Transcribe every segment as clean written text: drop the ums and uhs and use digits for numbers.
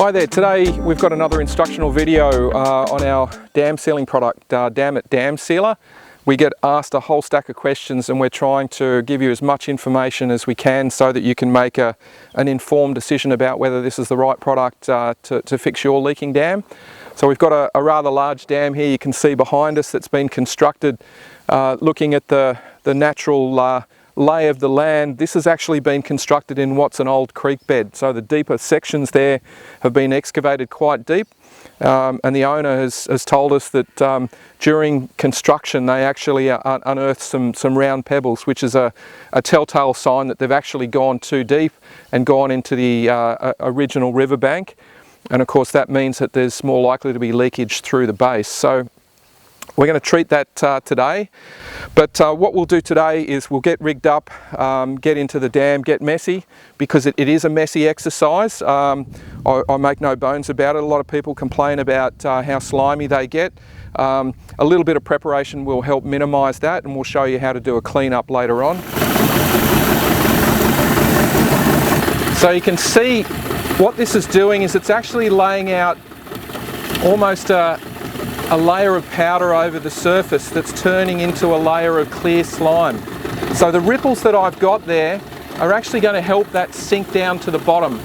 Hi there, today we've got another instructional video on our dam sealing product, DamIt Dam Sealer. We get asked a whole stack of questions and we're trying to give you as much information as we can so that you can make an informed decision about whether this is the right product to fix your leaking dam. So we've got a rather large dam here you can see behind us that's been constructed looking at the natural lay of the land. This has actually been constructed in what's an old creek bed, so the deeper sections there have been excavated quite deep, and the owner has told us that during construction they actually unearthed some round pebbles, which is a telltale sign that they've actually gone too deep and gone into the original riverbank, and of course that means that there's more likely to be leakage through the base. So we're going to treat that today, but what we'll do today is we'll get rigged up, get into the dam, get messy, because it is a messy exercise. I make no bones about it. A lot of people complain about how slimy they get. A little bit of preparation will help minimise that, and we'll show you how to do a clean-up later on. So you can see what this is doing is it's actually laying out almost a layer of powder over the surface that's turning into a layer of clear slime. So the ripples that I've got there are actually going to help that sink down to the bottom,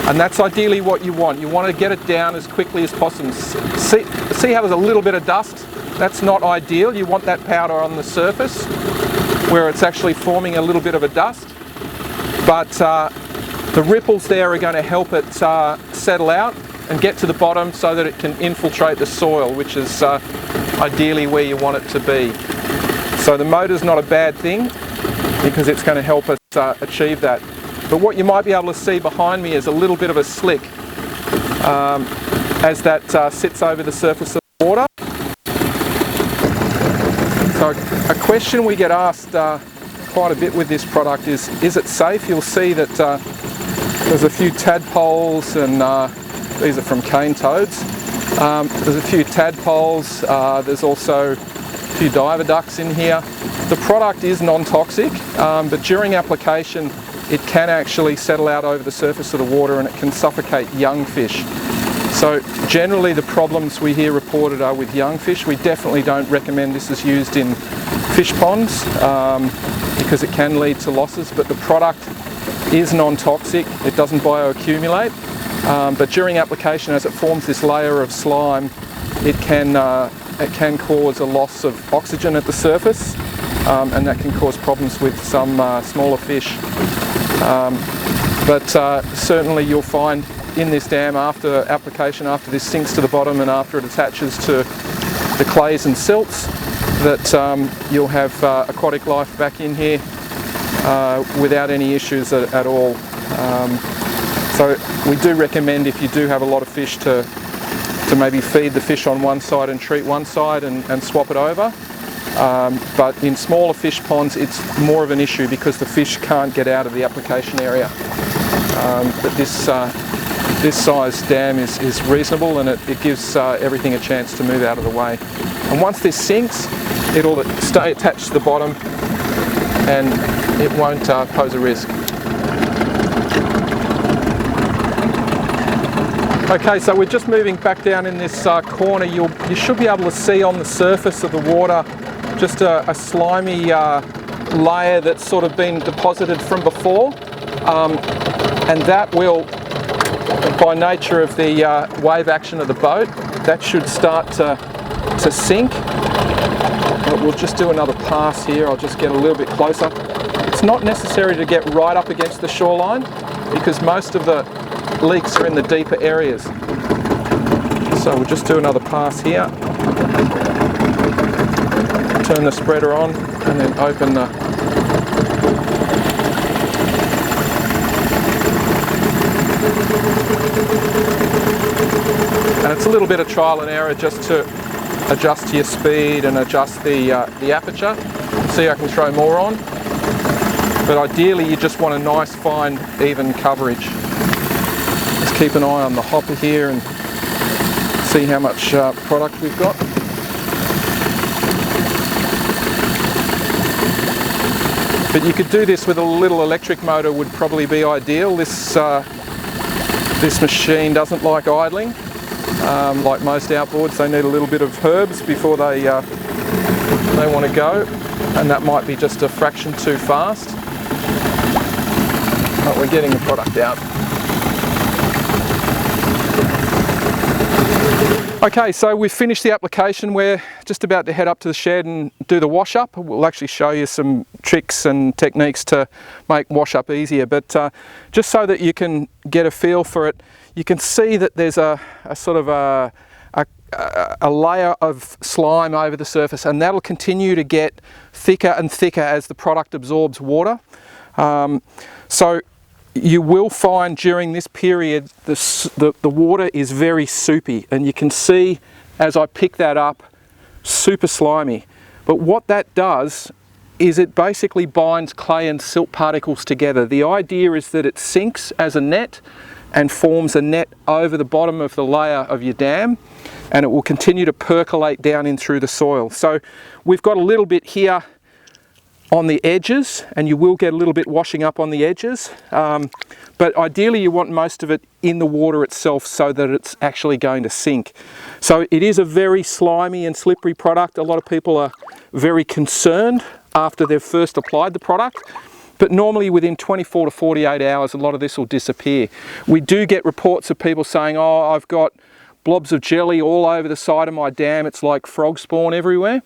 and that's ideally what you want. You want to get it down as quickly as possible. See how there's a little bit of dust? That's not ideal. You want that powder on the surface where it's actually forming a little bit of a dust, but the ripples there are going to help it settle out and get to the bottom so that it can infiltrate the soil, which is ideally where you want it to be. So the motor's not a bad thing because it's going to help us achieve that. But what you might be able to see behind me is a little bit of a slick as that sits over the surface of the water. So a question we get asked quite a bit with this product is it safe? You'll see that there's a few tadpoles, and these are from cane toads. There's a few tadpoles, there's also a few diver ducks in here. The product is non-toxic, but during application it can actually settle out over the surface of the water and it can suffocate young fish. So generally the problems we hear reported are with young fish. We definitely don't recommend this is used in fish ponds because it can lead to losses, but the product is non-toxic, it doesn't bioaccumulate. But during application, as it forms this layer of slime, it can cause a loss of oxygen at the surface, and that can cause problems with some smaller fish. But certainly you'll find in this dam after application, after this sinks to the bottom and after it attaches to the clays and silts, that you'll have aquatic life back in here without any issues at all. So we do recommend, if you do have a lot of fish, to maybe feed the fish on one side and treat one side and swap it over. But in smaller fish ponds it's more of an issue because the fish can't get out of the application area. But this size dam is reasonable, and it gives everything a chance to move out of the way. And once this sinks, it'll stay attached to the bottom and it won't pose a risk. Okay, so we're just moving back down in this corner. You should be able to see on the surface of the water just a slimy layer that's sort of been deposited from before, and that will, by nature of the wave action of the boat, that should start to sink. But we'll just do another pass here. I'll just get a little bit closer. It's not necessary to get right up against the shoreline because most of the leaks are in the deeper areas. So we'll just do another pass here. Turn the spreader on and then open the and it's a little bit of trial and error just to adjust to your speed and adjust the aperture. See, I can throw more on, but ideally you just want a nice fine even coverage. Just keep an eye on the hopper here and see how much product we've got. But you could do this with a little electric motor, would probably be ideal. This This machine doesn't like idling. Like most outboards, they need a little bit of herbs before they want to go, and that might be just a fraction too fast. But we're getting the product out. Okay, so we've finished the application. We're just about to head up to the shed and do the wash up. We'll actually show you some tricks and techniques to make wash up easier, but just so that you can get a feel for it, you can see that there's a sort of a layer of slime over the surface, and that'll continue to get thicker and thicker as the product absorbs water. So you will find during this period the water is very soupy, and you can see as I pick that up, super slimy. But what that does is it basically binds clay and silt particles together. The idea is that it sinks as a net and forms a net over the bottom of the layer of your dam, and it will continue to percolate down in through the soil. So we've got a little bit here on the edges, and you will get a little bit washing up on the edges, but ideally you want most of it in the water itself so that it's actually going to sink. So it is a very slimy and slippery product. A lot of people are very concerned after they've first applied the product, but normally within 24 to 48 hours a lot of this will disappear. We do get reports of people saying, oh, I've got blobs of jelly all over the side of my dam, it's like frog spawn everywhere.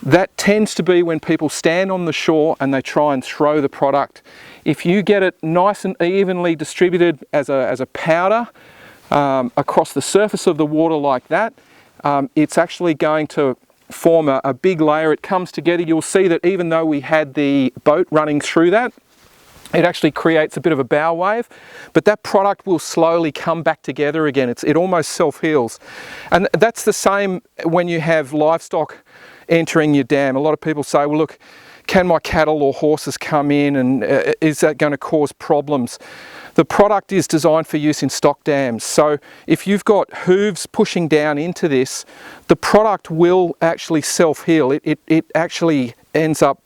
That tends to be when people stand on the shore and they try and throw the product. If you get it nice and evenly distributed as a powder across the surface of the water like that, it's actually going to form a big layer. It comes together. You'll see that even though we had the boat running through that, it actually creates a bit of a bow wave, but that product will slowly come back together again. It almost self-heals. And that's the same when you have livestock entering your dam. A lot of people say, well, look, can my cattle or horses come in, and is that going to cause problems? The product is designed for use in stock dams. So if you've got hooves pushing down into this, the product will actually self-heal. It actually ends up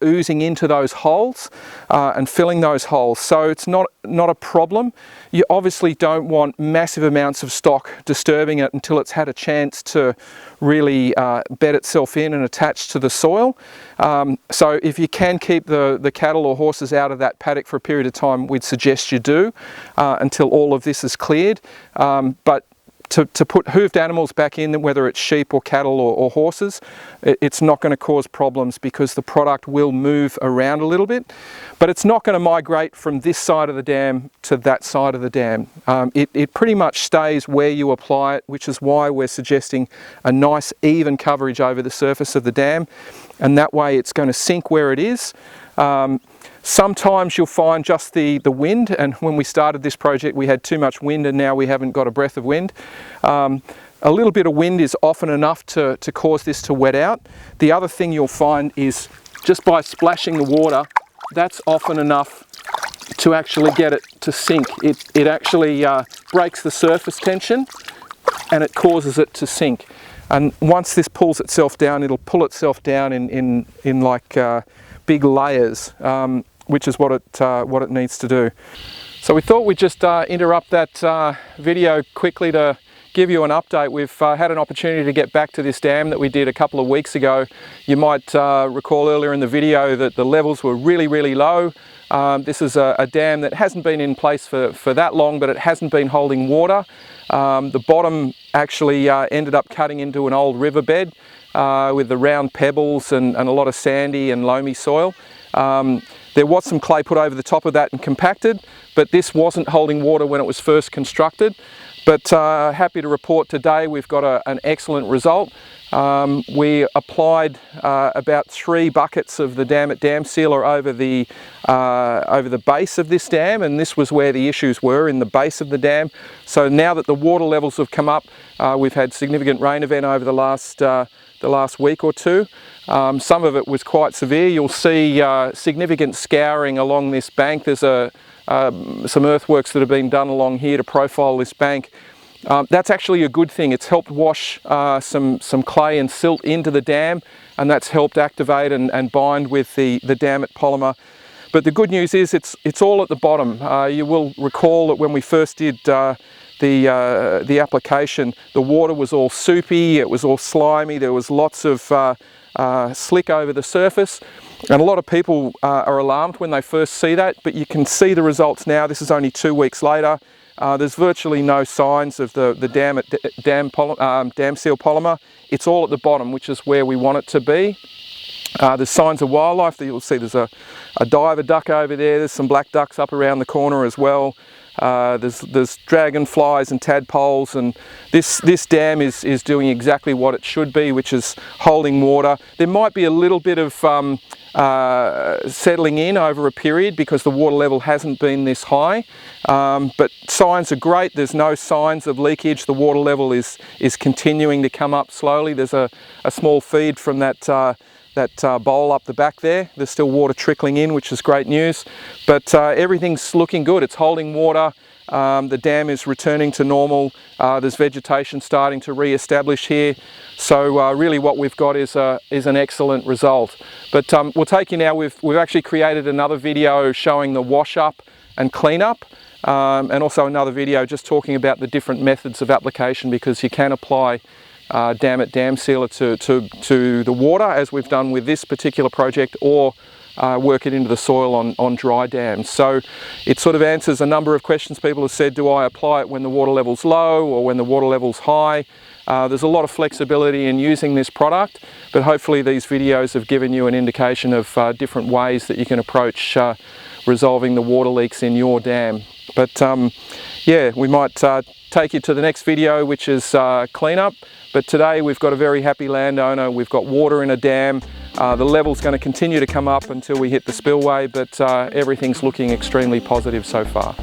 oozing into those holes and filling those holes. So it's not a problem. You obviously don't want massive amounts of stock disturbing it until it's had a chance to really bed itself in and attach to the soil. So if you can keep the cattle or horses out of that paddock for a period of time, we'd suggest you do until all of this is cleared. But to put hooved animals back in, whether it's sheep or cattle or horses, it's not going to cause problems because the product will move around a little bit, but it's not going to migrate from this side of the dam to that side of the dam. It pretty much stays where you apply it, which is why we're suggesting a nice even coverage over the surface of the dam, and that way it's going to sink where it is. Sometimes you'll find just the wind, and when we started this project we had too much wind and now we haven't got a breath of wind. A little bit of wind is often enough to cause this to wet out. The other thing you'll find is just by splashing the water, that's often enough to actually get it to sink. It actually breaks the surface tension and it causes it to sink. And once this pulls itself down, it'll pull itself down in like big layers, which is what it needs to do. So we thought we'd just interrupt that video quickly to give you an update. We've had an opportunity to get back to this dam that we did a couple of weeks ago. You might recall earlier in the video that the levels were really low. This is a dam that hasn't been in place for that long, but it hasn't been holding water. The bottom actually ended up cutting into an old riverbed with the round pebbles and a lot of sandy and loamy soil. There was some clay put over the top of that and compacted, but this wasn't holding water when it was first constructed. But happy to report today we've got an excellent result. We applied about 3 buckets of the DamIt dam sealer over the base of this dam, and this was where the issues were, in the base of the dam. So now that the water levels have come up, we've had significant rain event over the last week or two. Some of it was quite severe. You'll see significant scouring along this bank. There's some earthworks that have been done along here to profile this bank. That's actually a good thing. It's helped wash some clay and silt into the dam, and that's helped activate and bind with the DamIt polymer. But the good news is it's all at the bottom. You will recall that when we first did the application, the water was all soupy, it was all slimy, there was lots of slick over the surface, and a lot of people are alarmed when they first see that, but you can see the results now. This is only 2 weeks later. There's virtually no signs of the DamIt DamSeal polymer. It's all at the bottom, which is where we want it to be. There's signs of wildlife. You'll see there's a diver duck over there. There's some black ducks up around the corner as well. There's dragonflies and tadpoles, and this dam is doing exactly what it should be, which is holding water. There might be a little bit of settling in over a period because the water level hasn't been this high, but signs are great. There's no signs of leakage. The water level is continuing to come up slowly. There's a small feed from that bowl up the back there. There's still water trickling in, which is great news, but everything's looking good. It's holding water. The dam is returning to normal. There's vegetation starting to re-establish here. So really what we've got is an excellent result. But we'll take you now, we've actually created another video showing the wash up and clean up, and also another video just talking about the different methods of application, because you can apply DamIt Dam Sealer to the water, as we've done with this particular project, or work it into the soil on dry dams. So it sort of answers a number of questions people have said. Do I apply it when the water level's low or when the water level's high? There's a lot of flexibility in using this product, but hopefully these videos have given you an indication of different ways that you can approach resolving the water leaks in your dam. But yeah, we might take you to the next video, which is cleanup. But today we've got a very happy landowner. We've got water in a dam. The level's going to continue to come up until we hit the spillway, but everything's looking extremely positive so far.